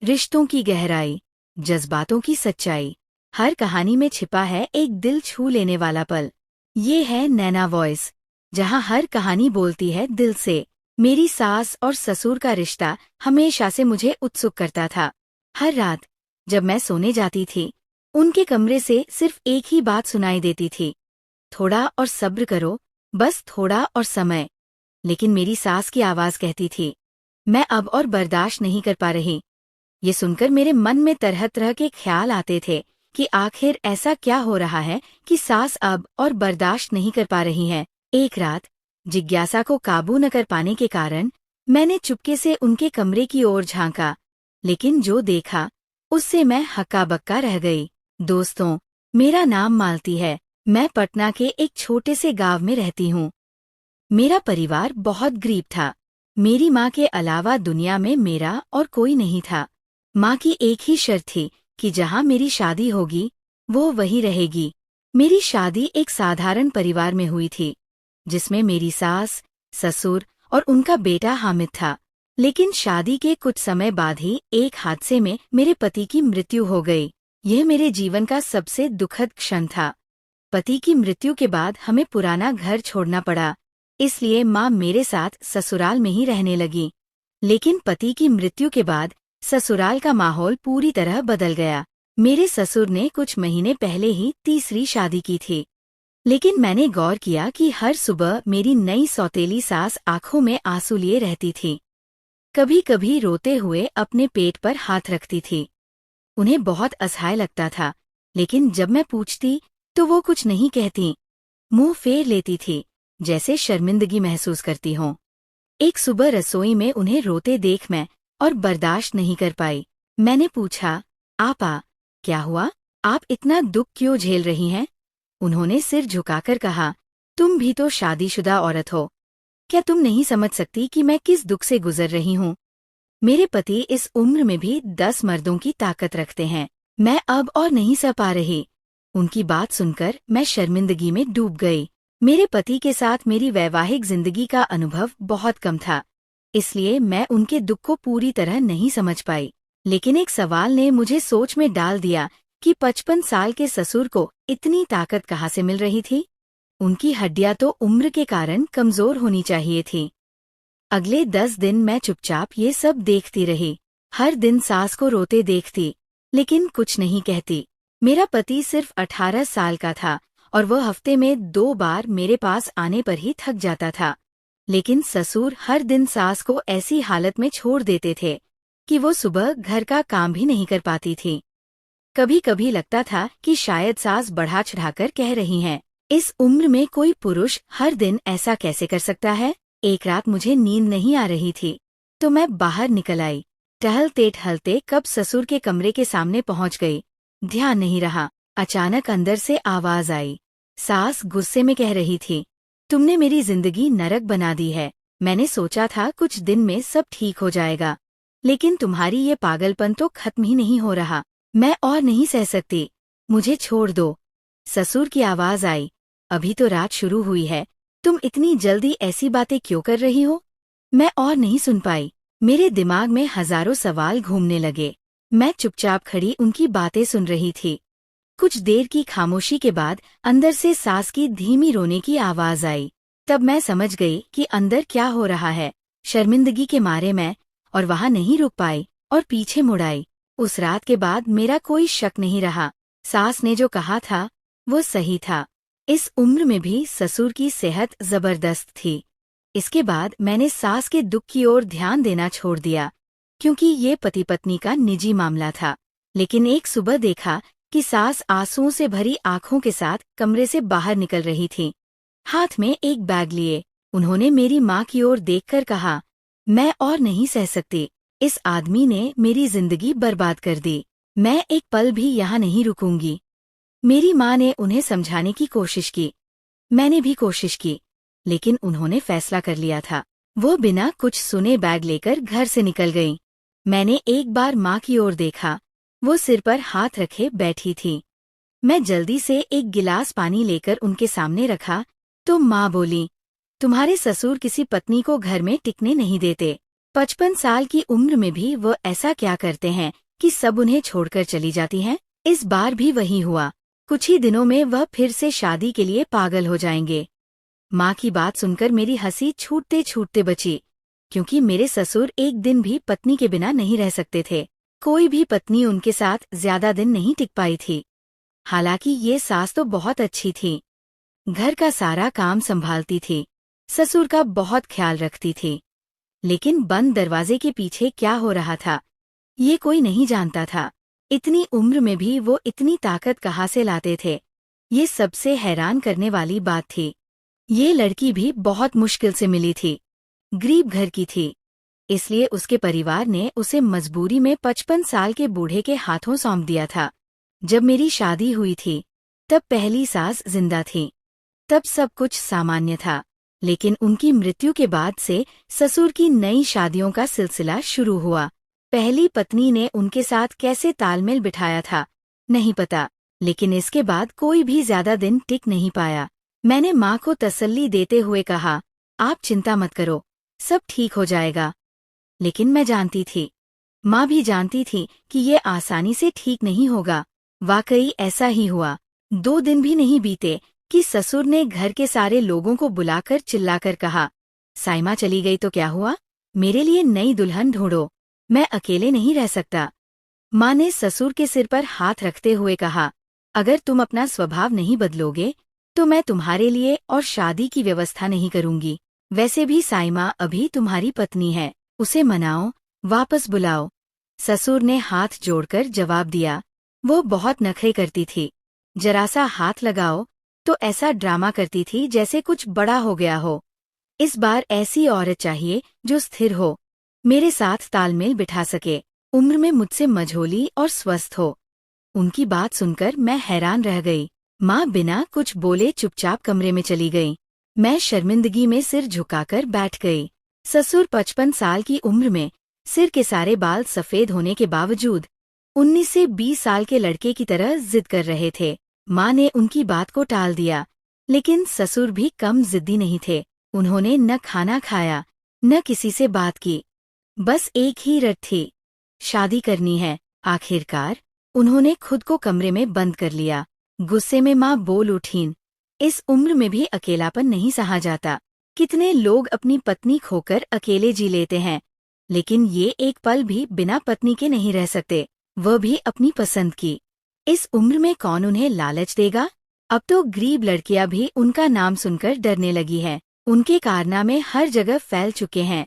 रिश्तों की गहराई, जज्बातों की सच्चाई, हर कहानी में छिपा है एक दिल छू लेने वाला पल। ये है नैना वॉइस, जहाँ हर कहानी बोलती है दिल से। मेरी सास और ससुर का रिश्ता हमेशा से मुझे उत्सुक करता था। हर रात जब मैं सोने जाती थी, उनके कमरे से सिर्फ एक ही बात सुनाई देती थी, थोड़ा और सब्र करो, बस थोड़ा और समय। लेकिन मेरी सास की आवाज कहती थी, मैं अब और बर्दाश्त नहीं कर पा रही। ये सुनकर मेरे मन में तरह तरह के ख्याल आते थे कि आखिर ऐसा क्या हो रहा है कि सास अब और बर्दाश्त नहीं कर पा रही है। एक रात जिज्ञासा को काबू न कर पाने के कारण मैंने चुपके से उनके कमरे की ओर झांका, लेकिन जो देखा उससे मैं हक्का बक्का रह गई। दोस्तों, मेरा नाम मालती है। मैं पटना के एक छोटे से गांव में रहती हूँ। मेरा परिवार बहुत गरीब था। मेरी माँ के अलावा दुनिया में मेरा और कोई नहीं था। माँ की एक ही शर्त थी कि जहाँ मेरी शादी होगी वो वहीं रहेगी। मेरी शादी एक साधारण परिवार में हुई थी, जिसमें मेरी सास, ससुर और उनका बेटा हामिद था। लेकिन शादी के कुछ समय बाद ही एक हादसे में मेरे पति की मृत्यु हो गई। यह मेरे जीवन का सबसे दुखद क्षण था। पति की मृत्यु के बाद हमें पुराना घर छोड़ना पड़ा, इसलिए माँ मेरे साथ ससुराल में ही रहने लगी। लेकिन पति की मृत्यु के बाद ससुराल का माहौल पूरी तरह बदल गया। मेरे ससुर ने कुछ महीने पहले ही तीसरी शादी की थी। लेकिन मैंने गौर किया कि हर सुबह मेरी नई सौतेली सास आंखों में आंसू लिए रहती थी। कभी कभी रोते हुए अपने पेट पर हाथ रखती थी। उन्हें बहुत असहाय लगता था, लेकिन जब मैं पूछती तो वो कुछ नहीं कहती, मुंह फेर लेती थी, जैसे शर्मिंदगी महसूस करती हों। एक सुबह रसोई में उन्हें रोते देख मैं और बर्दाश्त नहीं कर पाई। मैंने पूछा, आपा, क्या हुआ? आप इतना दुख क्यों झेल रही हैं? उन्होंने सिर झुकाकर कहा, तुम भी तो शादीशुदा औरत हो। क्या तुम नहीं समझ सकती कि मैं किस दुख से गुजर रही हूँ? मेरे पति इस उम्र में भी 10 मर्दों की ताकत रखते हैं। मैं अब और नहीं सह पा रही। उनकी बात सुनकर मैं शर्मिंदगी में डूब गई। मेरे पति के साथ मेरी वैवाहिक जिंदगी का अनुभव बहुत कम था, इसलिए मैं उनके दुख को पूरी तरह नहीं समझ पाई। लेकिन एक सवाल ने मुझे सोच में डाल दिया कि 55 साल के ससुर को इतनी ताकत कहाँ से मिल रही थी? उनकी हड्डियां तो उम्र के कारण कमजोर होनी चाहिए थी। अगले 10 दिन मैं चुपचाप ये सब देखती रही। हर दिन सास को रोते देखती, लेकिन कुछ नहीं कहती। मेरा पति सिर्फ 18 साल का था और वह हफ्ते में 2 बार मेरे पास आने पर ही थक जाता था। लेकिन ससुर हर दिन सास को ऐसी हालत में छोड़ देते थे कि वो सुबह घर का काम भी नहीं कर पाती थी। कभी कभी लगता था कि शायद सास बढ़ा चढ़ाकर कह रही हैं, इस उम्र में कोई पुरुष हर दिन ऐसा कैसे कर सकता है? एक रात मुझे नींद नहीं आ रही थी, तो मैं बाहर निकल आई। टहलते टहलते कब ससुर के कमरे के सामने पहुंच गई, ध्यान नहीं रहा। अचानक अंदर से आवाज आई। सास गुस्से में कह रही थी, तुमने मेरी जिंदगी नरक बना दी है। मैंने सोचा था कुछ दिन में सब ठीक हो जाएगा, लेकिन तुम्हारी ये पागलपन तो खत्म ही नहीं हो रहा। मैं और नहीं सह सकती, मुझे छोड़ दो। ससुर की आवाज आई, अभी तो रात शुरू हुई है, तुम इतनी जल्दी ऐसी बातें क्यों कर रही हो? मैं और नहीं सुन पाई। मेरे दिमाग में हजारों सवाल घूमने लगे। मैं चुपचाप खड़ी उनकी बातें सुन रही थी। कुछ देर की खामोशी के बाद अंदर से सास की धीमी रोने की आवाज आई। तब मैं समझ गई कि अंदर क्या हो रहा है। शर्मिंदगी के मारे मैं और वहां नहीं रुक पाई और पीछे मुड़ आई। उस रात के बाद मेरा कोई शक नहीं रहा। सास ने जो कहा था वो सही था। इस उम्र में भी ससुर की सेहत जबरदस्त थी। इसके बाद मैंने सास के दुख की ओर ध्यान देना छोड़ दिया, क्योंकि ये पति पत्नी का निजी मामला था। लेकिन एक सुबह देखा कि सास आंसुओं से भरी आंखों के साथ कमरे से बाहर निकल रही थी, हाथ में एक बैग लिए। उन्होंने मेरी माँ की ओर देखकर कहा, मैं और नहीं सह सकती, इस आदमी ने मेरी जिंदगी बर्बाद कर दी। मैं एक पल भी यहाँ नहीं रुकूंगी। मेरी माँ ने उन्हें समझाने की कोशिश की, मैंने भी कोशिश की, लेकिन उन्होंने फैसला कर लिया था। वो बिना कुछ सुने बैग लेकर घर से निकल गईं। मैंने एक बार माँ की ओर देखा, वो सिर पर हाथ रखे बैठी थी। मैं जल्दी से एक गिलास पानी लेकर उनके सामने रखा तो माँ बोली, तुम्हारे ससुर किसी पत्नी को घर में टिकने नहीं देते, 55 साल की उम्र में भी वो ऐसा क्या करते हैं कि सब उन्हें छोड़कर चली जाती हैं? इस बार भी वही हुआ। कुछ ही दिनों में वह फिर से शादी के लिए पागल हो जाएंगे। माँ की बात सुनकर मेरी हंसी छूटते छूटते बची, क्योंकि मेरे ससुर एक दिन भी पत्नी के बिना नहीं रह सकते थे। कोई भी पत्नी उनके साथ ज्यादा दिन नहीं टिक पाई थी। हालांकि ये सास तो बहुत अच्छी थी, घर का सारा काम संभालती थी, ससुर का बहुत ख्याल रखती थी। लेकिन बंद दरवाजे के पीछे क्या हो रहा था, ये कोई नहीं जानता था। इतनी उम्र में भी वो इतनी ताकत कहाँ से लाते थे, ये सबसे हैरान करने वाली बात थी। ये लड़की भी बहुत मुश्किल से मिली थी, गरीब घर की थी, इसलिए उसके परिवार ने उसे मजबूरी में 55 साल के बूढ़े के हाथों सौंप दिया था। जब मेरी शादी हुई थी तब पहली सास जिंदा थी, तब सब कुछ सामान्य था। लेकिन उनकी मृत्यु के बाद से ससुर की नई शादियों का सिलसिला शुरू हुआ। पहली पत्नी ने उनके साथ कैसे तालमेल बिठाया था नहीं पता, लेकिन इसके बाद कोई भी ज्यादा दिन टिक नहीं पाया। मैंने माँ को तसल्ली देते हुए कहा, आप चिंता मत करो, सब ठीक हो जाएगा। लेकिन मैं जानती थी, माँ भी जानती थी कि ये आसानी से ठीक नहीं होगा। वाकई ऐसा ही हुआ। 2 दिन भी नहीं बीते कि ससुर ने घर के सारे लोगों को बुलाकर चिल्लाकर कहा, साइमा चली गई तो क्या हुआ, मेरे लिए नई दुल्हन ढूंढो, मैं अकेले नहीं रह सकता। माँ ने ससुर के सिर पर हाथ रखते हुए कहा, अगर तुम अपना स्वभाव नहीं बदलोगे तो मैं तुम्हारे लिए और शादी की व्यवस्था नहीं करूंगी। वैसे भी साइमा अभी तुम्हारी पत्नी है, उसे मनाओ, वापस बुलाओ। ससुर ने हाथ जोड़कर जवाब दिया। वो बहुत नखरे करती थी, जरा सा हाथ लगाओ तो ऐसा ड्रामा करती थी जैसे कुछ बड़ा हो गया हो। इस बार ऐसी औरत चाहिए जो स्थिर हो, मेरे साथ तालमेल बिठा सके, उम्र में मुझसे मझोली और स्वस्थ हो। उनकी बात सुनकर मैं हैरान रह गई। माँ बिना कुछ बोले चुपचाप कमरे में चली गई। मैं शर्मिंदगी में सिर झुकाकर बैठ गई। ससुर 55 साल की उम्र में सिर के सारे बाल सफेद होने के बावजूद 19 से 20 साल के लड़के की तरह जिद कर रहे थे। माँ ने उनकी बात को टाल दिया, लेकिन ससुर भी कम जिद्दी नहीं थे। उन्होंने न खाना खाया, न किसी से बात की, बस एक ही रट थी, शादी करनी है। आखिरकार उन्होंने खुद को कमरे में बंद कर लिया। गुस्से में माँ बोल उठीं, इस उम्र में भी अकेलापन नहीं सहा जाता। कितने लोग अपनी पत्नी खोकर अकेले जी लेते हैं, लेकिन ये एक पल भी बिना पत्नी के नहीं रह सकते, वह भी अपनी पसंद की। इस उम्र में कौन उन्हें लालच देगा? अब तो गरीब लड़कियां भी उनका नाम सुनकर डरने लगी हैं। उनके कारनामे हर जगह फैल चुके हैं।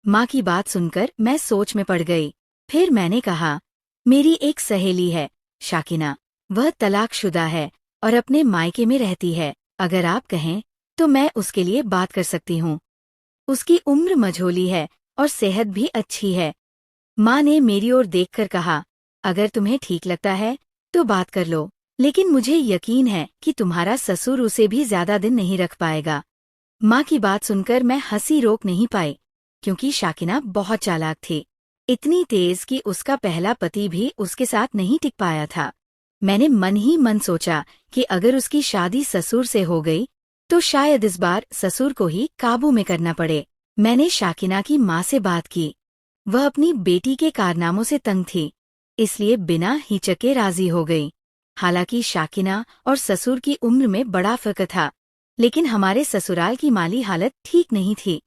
माँ की बात सुनकर मैं सोच में पड़ गई। फिर मैंने कहा, मेरी एक सहेली है, शाकिना, वह तलाकशुदा है और अपने मायके में रहती है। अगर आप कहें तो मैं उसके लिए बात कर सकती हूँ। उसकी उम्र मझोली है और सेहत भी अच्छी है। माँ ने मेरी ओर देखकर कहा, अगर तुम्हें ठीक लगता है तो बात कर लो, लेकिन मुझे यकीन है कि तुम्हारा ससुर उसे भी ज्यादा दिन नहीं रख पाएगा। माँ की बात सुनकर मैं हंसी रोक नहीं पाई, क्योंकि शाकिना बहुत चालाक थी, इतनी तेज कि उसका पहला पति भी उसके साथ नहीं टिक पाया था। मैंने मन ही मन सोचा कि अगर उसकी शादी ससुर से हो गई तो शायद इस बार ससुर को ही काबू में करना पड़े। मैंने शाकिना की माँ से बात की। वह अपनी बेटी के कारनामों से तंग थी, इसलिए बिना हिचके राजी हो गई। हालांकि शाकिना और ससुर की उम्र में बड़ा फर्क था, लेकिन हमारे ससुराल की माली हालत ठीक नहीं थी।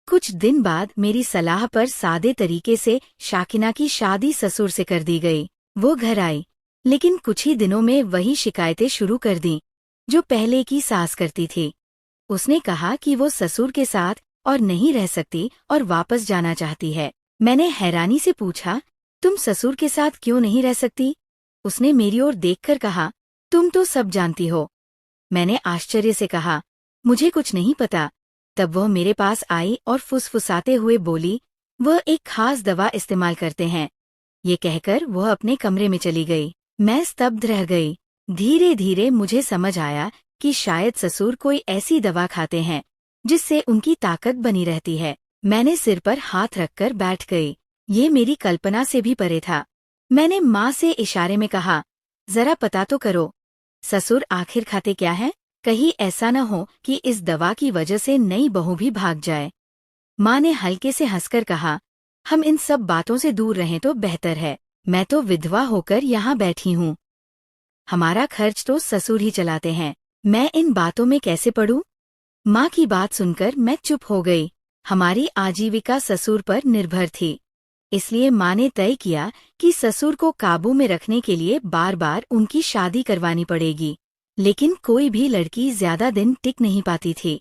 कुछ दिन बाद मेरी सलाह पर सादे तरीके से शाकिना की शादी ससुर से कर दी गई। वो घर आई, लेकिन कुछ ही दिनों में वही शिकायतें शुरू कर दी जो पहले की सास करती थी। उसने कहा कि वो ससुर के साथ और नहीं रह सकती और वापस जाना चाहती है। मैंने हैरानी से पूछा, तुम ससुर के साथ क्यों नहीं रह सकती? उसने मेरी ओर देखकर कहा, तुम तो सब जानती हो। मैंने आश्चर्य से कहा, मुझे कुछ नहीं पता। तब वह मेरे पास आई और फुसफुसाते हुए बोली, वह एक खास दवा इस्तेमाल करते हैं। ये कहकर वह अपने कमरे में चली गई। मैं स्तब्ध रह गई। धीरे धीरे मुझे समझ आया कि शायद ससुर कोई ऐसी दवा खाते हैं जिससे उनकी ताकत बनी रहती है। मैंने सिर पर हाथ रखकर बैठ गई। ये मेरी कल्पना से भी परे था। मैंने माँ से इशारे में कहा, जरा पता तो करो, ससुर आखिर खाते क्या है? कहीं ऐसा न हो कि इस दवा की वजह से नई बहू भी भाग जाए। माँ ने हल्के से हंसकर कहा, हम इन सब बातों से दूर रहें तो बेहतर है। मैं तो विधवा होकर यहाँ बैठी हूँ। हमारा खर्च तो ससुर ही चलाते हैं। मैं इन बातों में कैसे पड़ूं? माँ की बात सुनकर मैं चुप हो गई। हमारी आजीविका ससुर पर निर्भर थी, इसलिए माँ ने तय किया कि ससुर को काबू में रखने के लिए बार बार उनकी शादी करवानी पड़ेगी। लेकिन कोई भी लड़की ज्यादा दिन टिक नहीं पाती थी।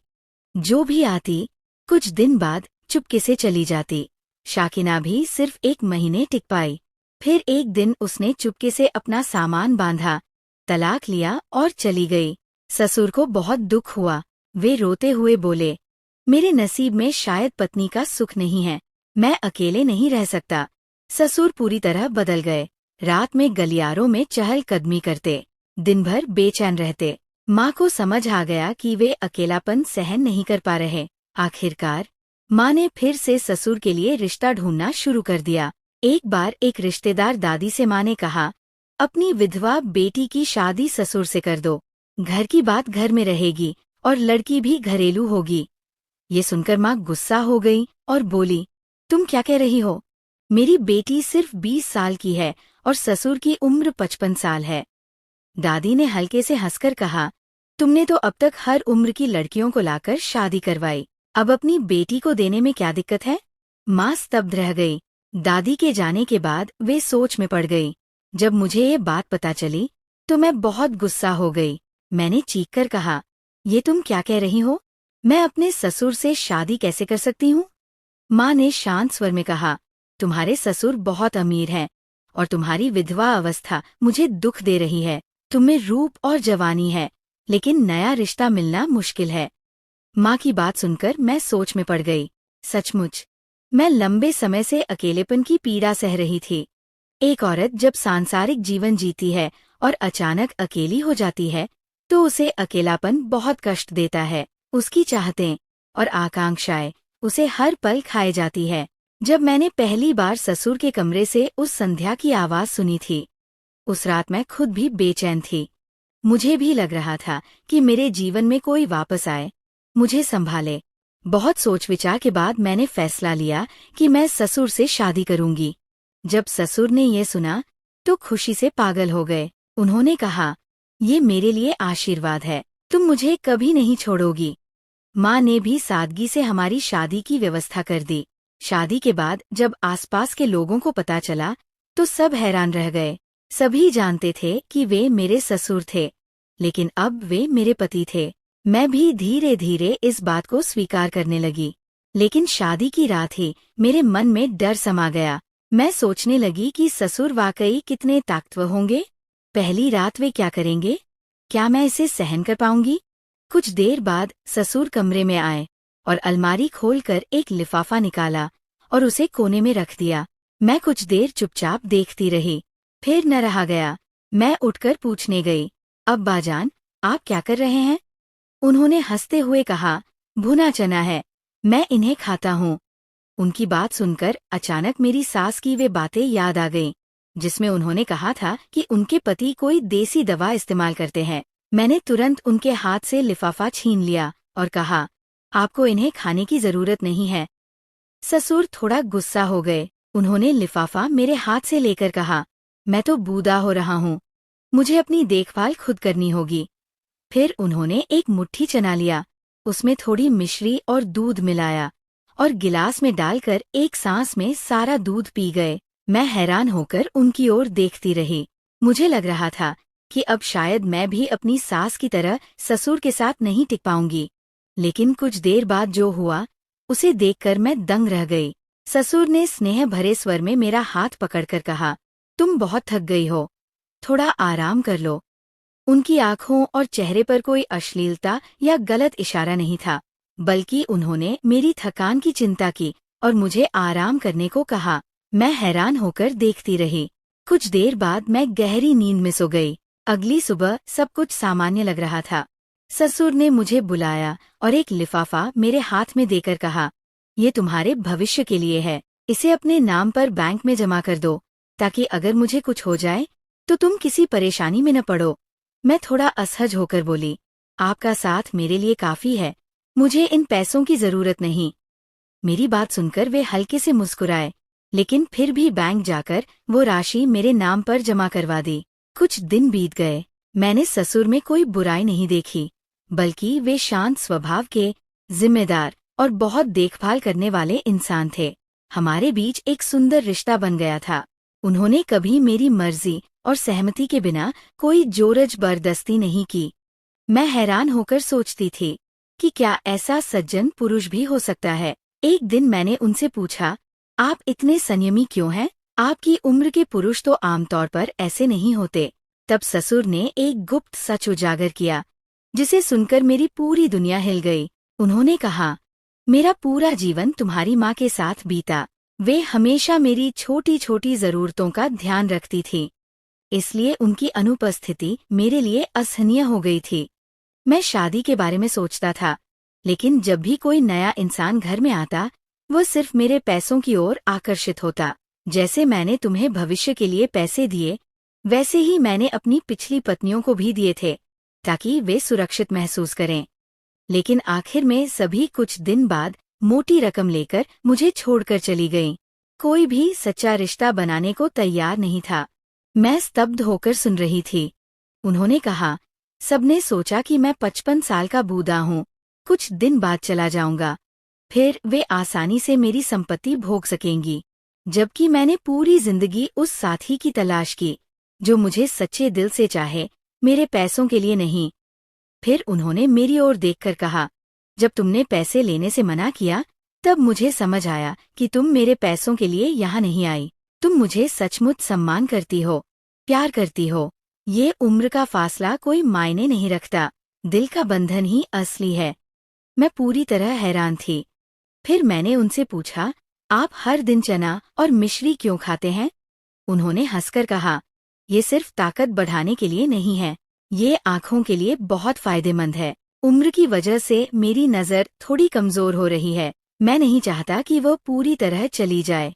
जो भी आती, कुछ दिन बाद चुपके से चली जाती। शाकिना भी सिर्फ 1 महीने टिक पाई। फिर एक दिन उसने चुपके से अपना सामान बांधा, तलाक लिया और चली गई। ससुर को बहुत दुख हुआ। वे रोते हुए बोले, मेरे नसीब में शायद पत्नी का सुख नहीं है। मैं अकेले नहीं रह सकता। ससुर पूरी तरह बदल गए। रात में गलियारों में चहलकदमी करते, दिन भर बेचैन रहते। माँ को समझ आ गया कि वे अकेलापन सहन नहीं कर पा रहे। आखिरकार माँ ने फिर से ससुर के लिए रिश्ता ढूंढना शुरू कर दिया। एक बार एक रिश्तेदार दादी से माँ ने कहा, अपनी विधवा बेटी की शादी ससुर से कर दो। घर की बात घर में रहेगी और लड़की भी घरेलू होगी। ये सुनकर माँ गुस्सा हो गई और बोली, तुम क्या कह रही हो? मेरी बेटी सिर्फ 20 साल की है और ससुर की उम्र 55 साल है। दादी ने हल्के से हंसकर कहा, तुमने तो अब तक हर उम्र की लड़कियों को लाकर शादी करवाई, अब अपनी बेटी को देने में क्या दिक्कत है? माँ स्तब्ध रह गई। दादी के जाने के बाद वे सोच में पड़ गई। जब मुझे ये बात पता चली तो मैं बहुत गुस्सा हो गई। मैंने चीखकर कहा, ये तुम क्या कह रही हो? मैं अपने ससुर से शादी कैसे कर सकती हूँ? माँ ने शांत स्वर में कहा, तुम्हारे ससुर बहुत अमीर हैं और तुम्हारी विधवा अवस्था मुझे दुख दे रही है। तुम्हें रूप और जवानी है, लेकिन नया रिश्ता मिलना मुश्किल है। माँ की बात सुनकर मैं सोच में पड़ गई। सचमुच मैं लंबे समय से अकेलेपन की पीड़ा सह रही थी। एक औरत जब सांसारिक जीवन जीती है और अचानक अकेली हो जाती है तो उसे अकेलापन बहुत कष्ट देता है। उसकी चाहतें और आकांक्षाएं उसे हर पल खाए जाती है। जब मैंने पहली बार ससुर के कमरे से उस संध्या की आवाज सुनी थी, उस रात मैं खुद भी बेचैन थी। मुझे भी लग रहा था कि मेरे जीवन में कोई वापस आए, मुझे संभाले। बहुत सोच विचार के बाद मैंने फैसला लिया कि मैं ससुर से शादी करूंगी। जब ससुर ने ये सुना तो खुशी से पागल हो गए। उन्होंने कहा, ये मेरे लिए आशीर्वाद है, तुम मुझे कभी नहीं छोड़ोगी। माँ ने भी सादगी से हमारी शादी की व्यवस्था कर दी। शादी के बाद जब आसपास के लोगों को पता चला तो सब हैरान रह गए। सभी जानते थे कि वे मेरे ससुर थे, लेकिन अब वे मेरे पति थे। मैं भी धीरे धीरे इस बात को स्वीकार करने लगी। लेकिन शादी की रात ही मेरे मन में डर समा गया। मैं सोचने लगी कि ससुर वाकई कितने ताकतवर होंगे। पहली रात वे क्या करेंगे? क्या मैं इसे सहन कर पाऊंगी? कुछ देर बाद ससुर कमरे में आए और अलमारी खोलकर एक लिफाफा निकाला और उसे कोने में रख दिया। मैं कुछ देर चुपचाप देखती रही, फिर न रहा गया। मैं उठकर पूछने गई, अब्बा जान, आप क्या कर रहे हैं? उन्होंने हंसते हुए कहा, भुना चना है, मैं इन्हें खाता हूँ। उनकी बात सुनकर अचानक मेरी सास की वे बातें याद आ गईं, जिसमें उन्होंने कहा था कि उनके पति कोई देसी दवा इस्तेमाल करते हैं। मैंने तुरंत उनके हाथ से लिफाफा छीन लिया और कहा, आपको इन्हें खाने की जरूरत नहीं है। ससुर थोड़ा गुस्सा हो गए। उन्होंने लिफाफा मेरे हाथ से लेकर कहा, मैं तो बूढ़ा हो रहा हूँ, मुझे अपनी देखभाल खुद करनी होगी। फिर उन्होंने एक मुट्ठी चना लिया, उसमें थोड़ी मिश्री और दूध मिलाया और गिलास में डालकर एक सांस में सारा दूध पी गए। मैं हैरान होकर उनकी ओर देखती रही। मुझे लग रहा था कि अब शायद मैं भी अपनी सास की तरह ससुर के साथ नहीं टिक पाऊंगी। लेकिन कुछ देर बाद जो हुआ उसे देखकर मैं दंग रह गई। ससुर ने स्नेह भरे स्वर में मेरा हाथ पकड़कर कहा, तुम बहुत थक गई हो, थोड़ा आराम कर लो। उनकी आंखों और चेहरे पर कोई अश्लीलता या गलत इशारा नहीं था, बल्कि उन्होंने मेरी थकान की चिंता की और मुझे आराम करने को कहा। मैं हैरान होकर देखती रही। कुछ देर बाद मैं गहरी नींद में सो गई। अगली सुबह सब कुछ सामान्य लग रहा था। ससुर ने मुझे बुलाया और एक लिफाफा मेरे हाथ में देकर कहा, ये तुम्हारे भविष्य के लिए है, इसे अपने नाम पर बैंक में जमा कर दो, ताकि अगर मुझे कुछ हो जाए तो तुम किसी परेशानी में न पड़ो। मैं थोड़ा असहज होकर बोली, आपका साथ मेरे लिए काफी है, मुझे इन पैसों की जरूरत नहीं। मेरी बात सुनकर वे हल्के से मुस्कुराए। लेकिन फिर भी बैंक जाकर वो राशि मेरे नाम पर जमा करवा दी। कुछ दिन बीत गए। मैंने ससुर में कोई बुराई नहीं देखी, बल्कि वे शांत स्वभाव के, जिम्मेदार और बहुत देखभाल करने वाले इंसान थे। हमारे बीच एक सुंदर रिश्ता बन गया था। उन्होंने कभी मेरी मर्जी और सहमति के बिना कोई जोर जबरदस्ती नहीं की। मैं हैरान होकर सोचती थी कि क्या ऐसा सज्जन पुरुष भी हो सकता है। एक दिन मैंने उनसे पूछा, आप इतने संयमी क्यों हैं? आपकी उम्र के पुरुष तो आमतौर पर ऐसे नहीं होते। तब ससुर ने एक गुप्त सच उजागर किया, जिसे सुनकर मेरी पूरी दुनिया हिल गई। उन्होंने कहा, मेरा पूरा जीवन तुम्हारी माँ के साथ बीता। वे हमेशा मेरी छोटी छोटी जरूरतों का ध्यान रखती थी, इसलिए उनकी अनुपस्थिति मेरे लिए असहनीय हो गई थी। मैं शादी के बारे में सोचता था, लेकिन जब भी कोई नया इंसान घर में आता, वो सिर्फ मेरे पैसों की ओर आकर्षित होता। जैसे मैंने तुम्हें भविष्य के लिए पैसे दिए, वैसे ही मैंने अपनी पिछली पत्नियों को भी दिए थे, ताकि वे सुरक्षित महसूस करें। लेकिन आखिर में सभी कुछ दिन बाद मोटी रकम लेकर मुझे छोड़कर चली गईं। कोई भी सच्चा रिश्ता बनाने को तैयार नहीं था। मैं स्तब्ध होकर सुन रही थी। उन्होंने कहा, सबने सोचा कि मैं 55 साल का बूढ़ा हूँ, कुछ दिन बाद चला जाऊंगा, फिर वे आसानी से मेरी संपत्ति भोग सकेंगी। जबकि मैंने पूरी जिंदगी उस साथी की तलाश की जो मुझे सच्चे दिल से चाहे, मेरे पैसों के लिए नहीं। फिर उन्होंने मेरी ओर देखकर कहा, जब तुमने पैसे लेने से मना किया, तब मुझे समझ आया कि तुम मेरे पैसों के लिए यहाँ नहीं आई। तुम मुझे सचमुच सम्मान करती हो, प्यार करती हो। ये उम्र का फासला कोई मायने नहीं रखता, दिल का बंधन ही असली है। मैं पूरी तरह हैरान थी। फिर मैंने उनसे पूछा, आप हर दिन चना और मिश्री क्यों खाते हैं? उन्होंने हंसकर कहा, ये सिर्फ ताकत बढ़ाने के लिए नहीं है, ये आँखों के लिए बहुत फायदेमंद है। उम्र की वजह से मेरी नज़र थोड़ी कमजोर हो रही है। मैं नहीं चाहता कि वो पूरी तरह चली जाए।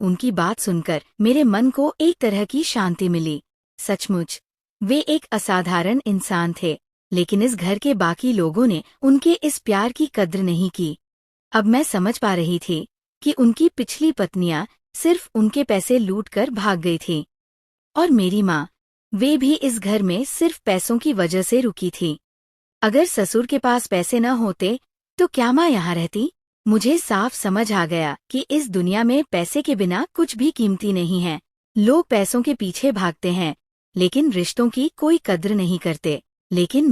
उनकी बात सुनकर मेरे मन को एक तरह की शांति मिली। सचमुच वे एक असाधारण इंसान थे, लेकिन इस घर के बाकी लोगों ने उनके इस प्यार की कद्र नहीं की। अब मैं समझ पा रही थी कि उनकी पिछली पत्नियां सिर्फ उनके पैसे लूटकर भाग गई थीं। और मेरी माँ, वे भी इस घर में सिर्फ पैसों की वजह से रुकी थी। अगर ससुर के पास पैसे न होते तो क्या माँ यहाँ रहती? मुझे साफ समझ आ गया कि इस दुनिया में पैसे के बिना कुछ भी कीमती नहीं है। लोग पैसों के पीछे भागते हैं, लेकिन रिश्तों की कोई कद्र नहीं करते। लेकिन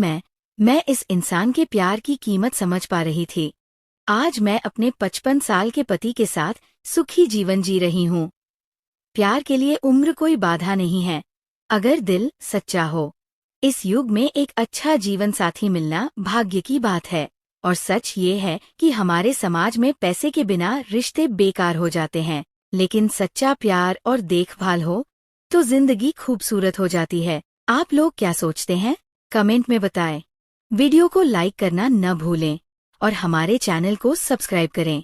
मैं इस इंसान के प्यार की कीमत समझ पा रही थी। आज मैं अपने 55 साल के पति के साथ सुखी जीवन जी रही हूँ। प्यार के लिए उम्र कोई बाधा नहीं है, अगर दिल सच्चा हो। इस युग में एक अच्छा जीवन साथी मिलना भाग्य की बात है। और सच ये है कि हमारे समाज में पैसे के बिना रिश्ते बेकार हो जाते हैं, लेकिन सच्चा प्यार और देखभाल हो तो जिंदगी खूबसूरत हो जाती है। आप लोग क्या सोचते हैं? कमेंट में बताएं। वीडियो को लाइक करना न भूलें और हमारे चैनल को सब्सक्राइब करें।